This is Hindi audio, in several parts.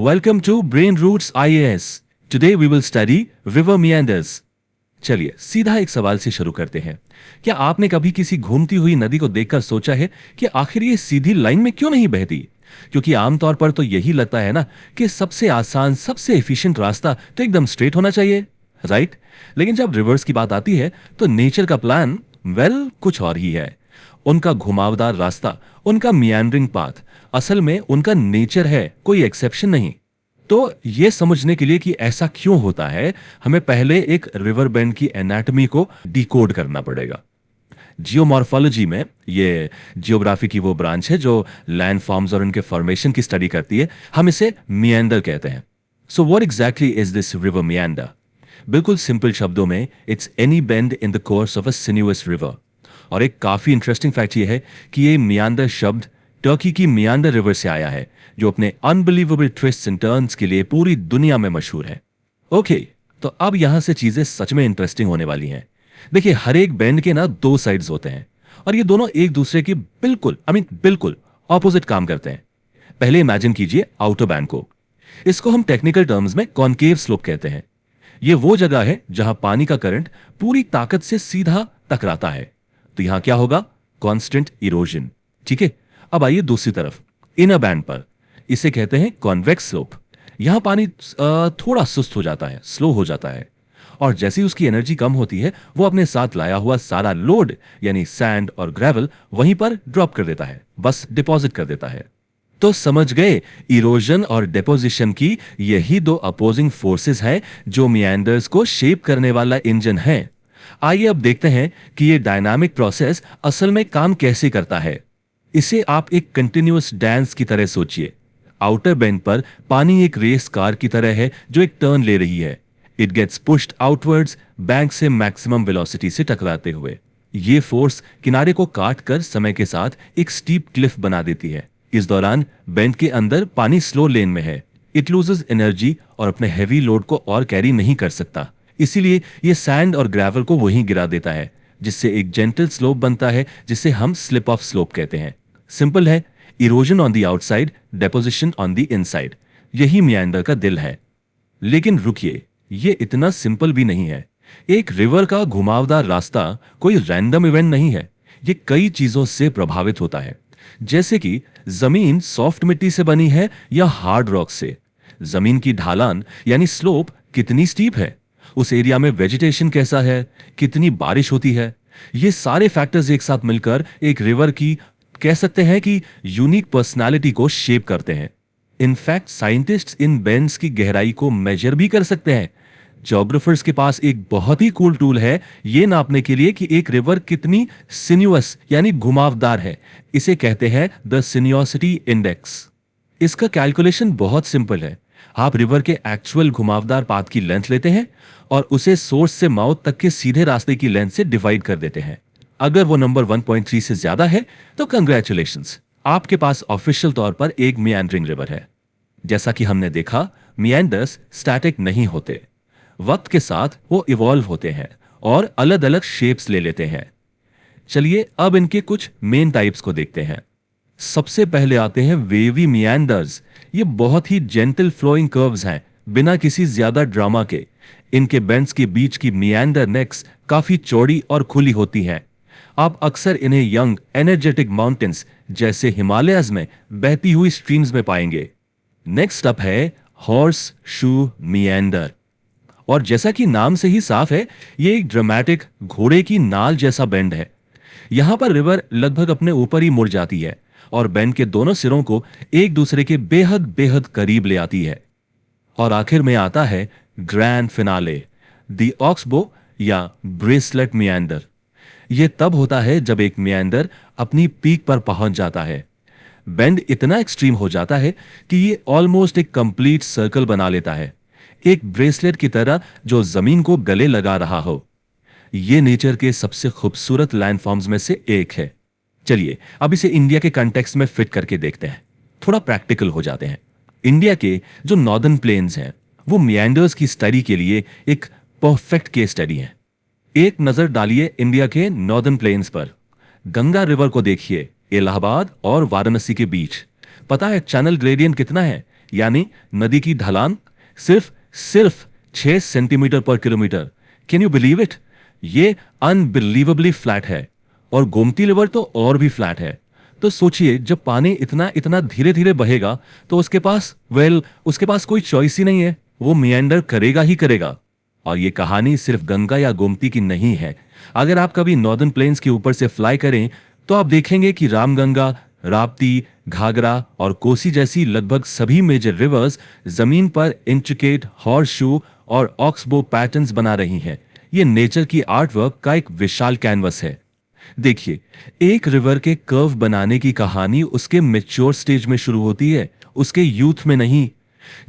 Welcome to Brain Roots IAS. Today we will study river meanders. चलिए सीधा एक सवाल से शुरू करते हैं। क्या आपने कभी किसी घूमती हुई नदी को देखकर सोचा है कि आखिर ये सीधी लाइन में क्यों नहीं बहती? क्योंकि आमतौर पर तो यही लगता है ना कि सबसे आसान, सबसे एफिशिएंट रास्ता तो एकदम स्ट्रेट होना चाहिए, राइट? लेकिन जब रिवर्स की बात आती है तो नेचर का प्लान कुछ और ही है। उनका घुमावदार रास्ता, उनका मियांडरिंग पाथ, असल में उनका नेचर है, कोई एक्सेप्शन नहीं। तो यह समझने के लिए कि ऐसा क्यों होता है, हमें पहले एक रिवर बेंड की एनाटॉमी को डिकोड करना पड़ेगा। जियोमॉर्फोलॉजी में, ये जियोग्राफी की वो ब्रांच है जो लैंड फॉर्म्स और उनके फॉर्मेशन की स्टडी करती है, हम इसे मियांडर कहते हैं। So what exactly is this river meander? बिल्कुल सिंपल शब्दों में, it's any bend in the course of a sinuous river. और एक काफी इंटरेस्टिंग फैक्ट ये है कि ये मियांडर शब्द टर्की की मियांडर रिवर से आया है, जो अपने अनबिलीवेबल ट्विस्ट्स एंड टर्न्स के लिए पूरी दुनिया में मशहूर है। ओके, तो अब यहां से चीजें सच में इंटरेस्टिंग होने वाली हैं। देखिए, हर एक बेंड के ना दो साइड्स होते हैं और ये दोनों एक दूसरे की बिल्कुल ऑपोजिट काम करते हैं। पहले इमेजिन कीजिए आउटर बैंड को। इसको हम टेक्निकल टर्म्स में कॉनकेव स्लोप कहते हैं। ये वो जगह है जहां पानी का करंट पूरी ताकत से सीधा टकराता है। तो यहां क्या होगा? Constant erosion. ठीक है, अब आइए दूसरी तरफ, इनर बैंड पर। इसे कहते हैं कॉन्वेक्स स्लोप। यहां पानी थोड़ा सुस्त हो जाता है, स्लो हो जाता है, और जैसी उसकी एनर्जी कम होती है, वो अपने साथ लाया हुआ सारा लोड यानी सैंड और ग्रेवल वहीं पर ड्रॉप कर देता है, बस डिपॉजिट कर देता है। तो समझ गए, इरोजन और डिपोजिशन की यही दो अपोजिंग फोर्सेस हैं जो मियांडर्स को शेप करने वाला इंजन है। आइए अब देखते हैं कि ये डायनामिक प्रोसेस असल में काम कैसे करता है। इसे आप एक कंटिन्यूअस डांस की तरह सोचिए। आउटर बेंड पर पानी एक रेस कार की तरह है जो एक टर्न ले रही है। It gets pushed outwards bank से मैक्सिमम वेलोसिटी से टकराते हुए। ये फोर्स किनारे को काट कर समय के साथ एक स्टीप क्लिफ बना देती है। इस दौरान बेंड के अंदर पानी स्लो लेन में है। इट लूजेस एनर्जी और अपने हैवी लोड को और कैरी नहीं कर सकता, इसीलिए ये सैंड और ग्रेवल को वहीं गिरा देता है, जिससे एक जेंटल स्लोप बनता है जिसे हम स्लिप ऑफ स्लोप कहते हैं। सिंपल है, erosion on the outside, deposition on the inside. यही मियांडर का दिल है। लेकिन रुकिए, ये इतना सिंपल भी नहीं है। एक रिवर का घुमावदार रास्ता कोई रैंडम इवेंट नहीं है। ये कई चीजों से प्रभावित होता है, जैसे कि जमीन सॉफ्ट मिट्टी से बनी है या हार्ड रॉक से, जमीन की ढालान यानी स्लोप कितनी स्टीप है, उस एरिया में वेजिटेशन कैसा है, कितनी बारिश होती है। ये सारे फैक्टर्स एक साथ मिलकर एक रिवर की, कह सकते हैं कि, यूनिक पर्सनालिटी को शेप करते हैं। इनफैक्ट साइंटिस्ट्स इन बेंड्स की गहराई को मेजर भी कर सकते हैं। ज्योग्राफर्स के पास एक बहुत ही कूल टूल है ये नापने के लिए कि एक रिवर कितनी सिन्युअस यानी घुमावदार है। इसे कहते हैं द सिन्योसिटी इंडेक्स। इसका कैलकुलेशन बहुत सिंपल है। आप रिवर के एक्चुअल घुमावदार पाथ की लेंथ लेते हैं और उसे सोर्स से माउथ तक के सीधे रास्ते की लेंथ से डिवाइड कर देते हैं। अगर वो नंबर 1.3 से ज्यादा है तो कंग्रेचुलेशंस, आपके पास ऑफिशियल तौर पर एक मियांडरिंग रिवर है। जैसा कि हमने देखा, मियांडर्स स्टैटिक नहीं होते। वक्त के साथ वो इवॉल्व होते हैं और अलग अलग शेप्स ले लेते हैं। चलिए अब इनके कुछ मेन टाइप्स को देखते हैं। सबसे पहले आते हैं वेवी मियांडर्स। ये बहुत ही जेंटल फ्लोइंग कर्व्स हैं, बिना किसी ज्यादा ड्रामा के। इनके बेंड्स के बीच की मियांडर नेक्स काफी चौड़ी और खुली होती हैं। आप अक्सर इन्हें यंग एनर्जेटिक माउंटेन्स जैसे हिमालयस में बहती हुई स्ट्रीम्स में पाएंगे। नेक्स्ट अप है हॉर्स शू मियांडर, और जैसा कि नाम से ही साफ है, ये एक ड्रामेटिक घोड़े की नाल जैसा बेंड है। यहां पर रिवर लगभग अपने ऊपर ही मुड़ जाती है और बेंड के दोनों सिरों को एक दूसरे के बेहद बेहद करीब ले आती है। और आखिर में आता है ग्रैंड फिनाले, द ऑक्सबो या ब्रेसलेट मियांडर। यह तब होता है जब एक मियांडर अपनी पीक पर पहुंच जाता है। बेंड इतना एक्सट्रीम हो जाता है कि ये ऑलमोस्ट एक कंप्लीट सर्कल बना लेता है, एक ब्रेसलेट की तरह जो जमीन को गले लगा रहा हो। यह नेचर के सबसे खूबसूरत लैंडफॉर्म्स में से एक है। चलिए अब इसे इंडिया के कंटेक्स्ट में फिट करके देखते हैं, थोड़ा प्रैक्टिकल हो जाते हैं। इंडिया के जो नॉर्दर्न प्लेन्स हैं वो मियांडर्स की स्टडी के लिए एक परफेक्ट केस स्टडी है। एक नजर डालिए इंडिया के नॉर्दर्न प्लेन्स पर। गंगा रिवर को देखिए, इलाहाबाद और वाराणसी के बीच। पता है चैनल ग्रेडियंट कितना है? यानी नदी की ढलान सिर्फ सिर्फ 6 सेंटीमीटर पर kilometre. Can you believe it? ये अनबिलीवेबली फ्लैट है। और गोमती रिवर तो और भी फ्लैट है। तो सोचिए, जब पानी इतना इतना धीरे धीरे बहेगा तो उसके पास कोई चॉइस ही नहीं है, वो मियंडर करेगा ही करेगा। और ये कहानी सिर्फ गंगा या गोमती की नहीं है। अगर आप कभी नॉर्दर्न प्लेन्स के ऊपर से फ्लाई करें तो आप देखेंगे कि रामगंगा, राप्ती, घाघरा और कोसी जैसी लगभग सभी मेजर रिवर्स जमीन पर इंट्रिकेट हॉर्स शू और ऑक्सबो पैटर्न्स बना रही हैं। ये नेचर की आर्टवर्क का एक विशाल कैनवस है। देखिए, एक रिवर के कर्व बनाने की कहानी उसके मैच्योर स्टेज में शुरू होती है, उसके यूथ में नहीं।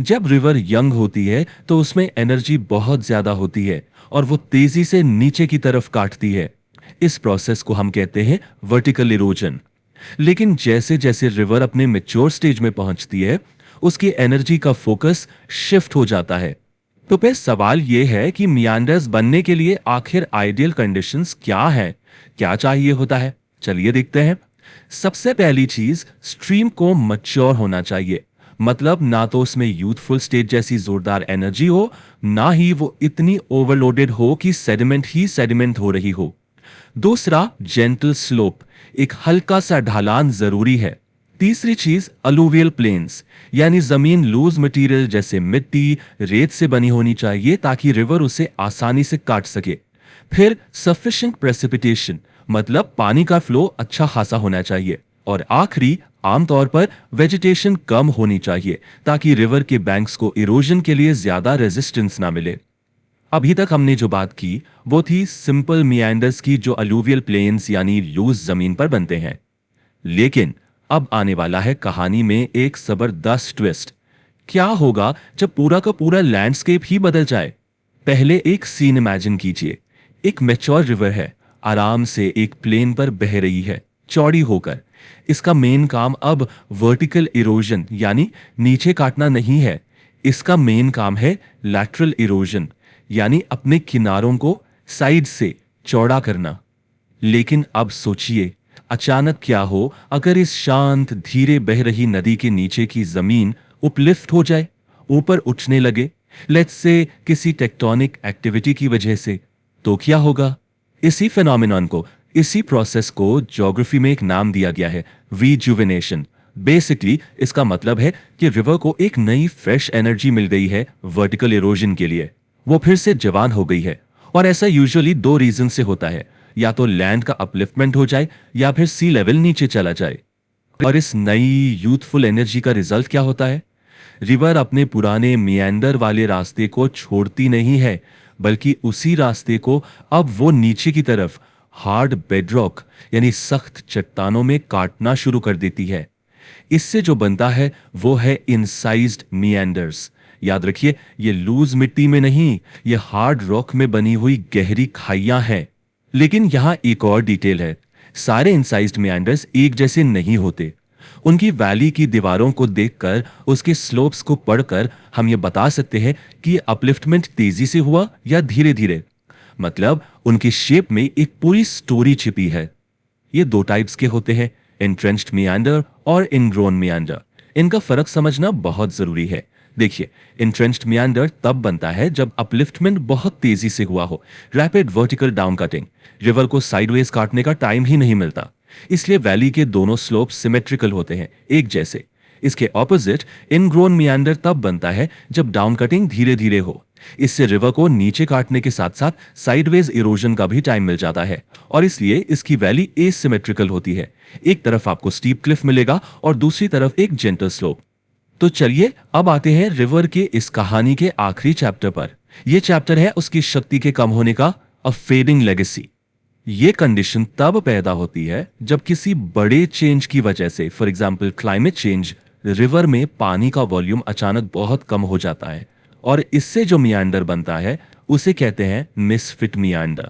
जब रिवर यंग होती है तो उसमें एनर्जी बहुत ज्यादा होती है और वो तेजी से नीचे की तरफ काटती है। इस प्रोसेस को हम कहते हैं वर्टिकल इरोजन। लेकिन जैसे जैसे रिवर अपने मैच्योर स्टेज में पहुंचती है, उसकी एनर्जी का फोकस शिफ्ट हो जाता है। तो फिर सवाल यह है कि मियांडर्स बनने के लिए आखिर आइडियल कंडीशंस क्या है, क्या चाहिए होता है? चलिए देखते हैं। सबसे पहली चीज, स्ट्रीम को मैच्योर होना चाहिए। मतलब ना तो उसमें यूथफुल स्टेट जैसी जोरदार एनर्जी हो, ना ही वो इतनी ओवरलोडेड हो कि सेडिमेंट ही सेडिमेंट हो रही हो। दूसरा, जेंटल स्लोप, एक हल्का सा ढलान जरूरी है। तीसरी चीज, अलूवियल प्लेन्स, यानी जमीन लूज मटेरियल जैसे मिट्टी, रेत से बनी होनी चाहिए ताकि रिवर उसे आसानी से काट सके। फिर सफिशिएंट प्रेसिपिटेशन, मतलब पानी का फ्लो अच्छा खासा होना चाहिए। और आखिरी, आमतौर पर वेजिटेशन कम होनी चाहिए ताकि रिवर के बैंक्स को इरोजन के लिए ज्यादा रेजिस्टेंस ना मिले। अभी तक हमने जो बात की वो थी सिंपल मियांडर्स की, जो अलूवियल प्लेन्स यानी लूज जमीन पर बनते हैं। लेकिन अब आने वाला है कहानी में एक जबरदस्त ट्विस्ट। क्या होगा जब पूरा का पूरा लैंडस्केप ही बदल जाए? पहले एक सीन इमेजिन कीजिए। एक मैच्योर रिवर है, आराम से एक प्लेन पर बह रही है, चौड़ी होकर। इसका मेन काम अब वर्टिकल इरोजन यानी नीचे काटना नहीं है। इसका मेन काम है लैटरल इरोजन, यानी अपने किनारों को साइड से चौड़ा करना। लेकिन अब सोचिए, अचानक क्या हो अगर इस शांत धीरे बह रही नदी के नीचे की जमीन उपलिफ्ट हो जाए, ऊपर उठने लगे, लेट्स से किसी टेक्टोनिक एक्टिविटी की वजह से? तो क्या होगा? इसी फिनोमिनन को, इसी प्रोसेस को ज्योग्राफी में एक नाम दिया गया है, रीजुवेनेशन। बेसिकली इसका मतलब है कि रिवर को एक नई फ्रेश एनर्जी मिल गई है वर्टिकल इरोजन के लिए। वो फिर से जवान हो गई है। और ऐसा यूजुअली दो रीजन से होता है, या तो लैंड का अपलिफ्टमेंट हो जाए या फिर सी लेवल नीचे चला जाए। और इस नई यूथफुल एनर्जी का रिजल्ट क्या होता है? रिवर अपने पुराने मियांडर वाले रास्ते को छोड़ती नहीं है, बल्कि उसी रास्ते को अब वो नीचे की तरफ हार्ड बेडरॉक यानी सख्त चट्टानों में काटना शुरू कर देती है। इससे जो बनता है वो है इंसाइज्ड मियांडर्स। याद रखिए, ये लूज मिट्टी में नहीं, ये हार्ड रॉक में बनी हुई गहरी खाइयां हैं। लेकिन यहां एक और डिटेल है, सारे इंसाइज्ड मियांडर्स एक जैसे नहीं होते। उनकी वैली की दीवारों को देखकर, उसके स्लोप्स को पढ़कर हम ये बता सकते हैं कि अपलिफ्टमेंट तेजी से हुआ या धीरे धीरे। मतलब उनकी शेप में एक पूरी स्टोरी छिपी है। ये दो टाइप्स के होते हैं, एंट्रेंच्ड मियांडर और इनग्रोन मियांडर। इनका फर्क समझना बहुत जरूरी है। देखिए, एंट्रेंच्ड मियांडर तब बनता है जब अपलिफ्टमेंट बहुत तेजी से हुआ हो, rapid vertical down cutting. River को साइडवेज काटने का टाइम ही नहीं मिलता, इसलिए वैली के दोनों स्लोप सिमेट्रिकल होते हैं, एक जैसे। इसके ऑपोजिट इनग्रोन मियांडर तब बनता है जब डाउन कटिंग धीरे धीरे हो। इससे रिवर को नीचे काटने के साथ साथ साइडवेज इरोजन का भी टाइम मिल जाता है, और इसलिए इसकी वैली एसिमेट्रिकल होती है। एक तरफ आपको स्टीप क्लिफ मिलेगा और दूसरी तरफ एक जेंटल स्लोप। तो चलिए अब आते हैं रिवर के इस कहानी के आखिरी चैप्टर पर। यह चैप्टर है उसकी शक्ति के कम होने का, अ फेडिंग लेगेसी। ये कंडीशन तब पैदा होती है जब किसी बड़े चेंज की वजह से, for example climate change, river में पानी का वॉल्यूम अचानक बहुत कम हो जाता है, और इससे जो मियांडर बनता है उसे कहते हैं मिसफिट मियांडर।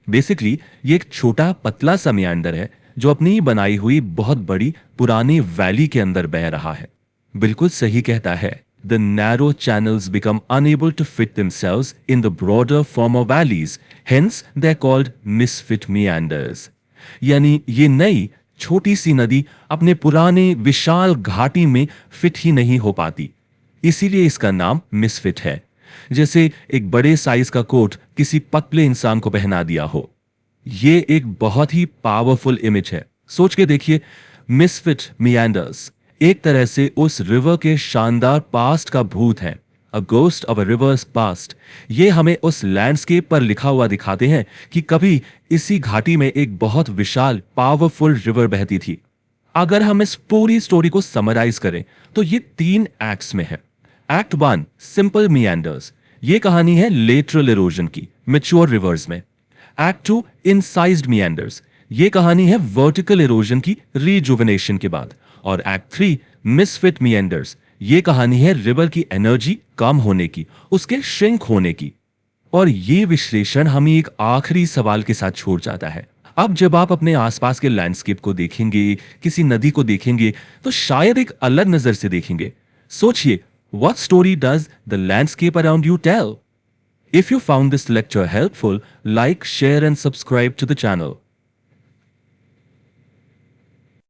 बेसिकली ये एक छोटा पतला सा मियांडर है जो अपनी बनाई हुई बहुत बड़ी पुरानी वैली के अंदर बह रहा है। बिल्कुल सही कहता है, the narrow channels become unable to fit themselves in the broader former valleys. Hence, they're called misfit meanders. यानी ये नई छोटी सी नदी अपने पुराने विशाल घाटी में फिट ही नहीं हो पाती, इसीलिए इसका नाम मिसफिट है। जैसे एक बड़े साइज का कोट किसी पतले इंसान को पहना दिया हो। ये एक बहुत ही पावरफुल इमेज है। सोच के देखिए, मिसफिट मियांडर्स एक तरह से उस रिवर के शानदार पास्ट का भूत है। A ghost of a reverse past. ये हमें उस लैंडस्केप पर लिखा हुआ दिखाते हैं कि कभी इसी घाटी में एक बहुत विशाल पावरफुल रिवर बहती थी। अगर हम इस पूरी स्टोरी को समराइज करें तो ये 3 एक्ट्स में है। एक्ट 1 सिंपल मियांडर्स, ये कहानी है लेटरल इरोजन की मैच्योर रिवर्स में। एक्ट 2 इनसाइज्ड मियांडर्स, ये कहानी है वर्टिकल इरोजन की रीजुवेनेशन के बाद। और एक्ट 3 मिसफिट मियांडर्स, ये कहानी है रिवर की एनर्जी कम होने की, उसके श्रिंक होने की। और ये विश्लेषण हमें एक आखिरी सवाल के साथ छोड़ जाता है। अब जब आप अपने आसपास के लैंडस्केप को देखेंगे, किसी नदी को देखेंगे, तो शायद एक अलग नजर से देखेंगे। सोचिए, what story does the landscape around you tell? If you found this lecture helpful, like, share and subscribe to the channel.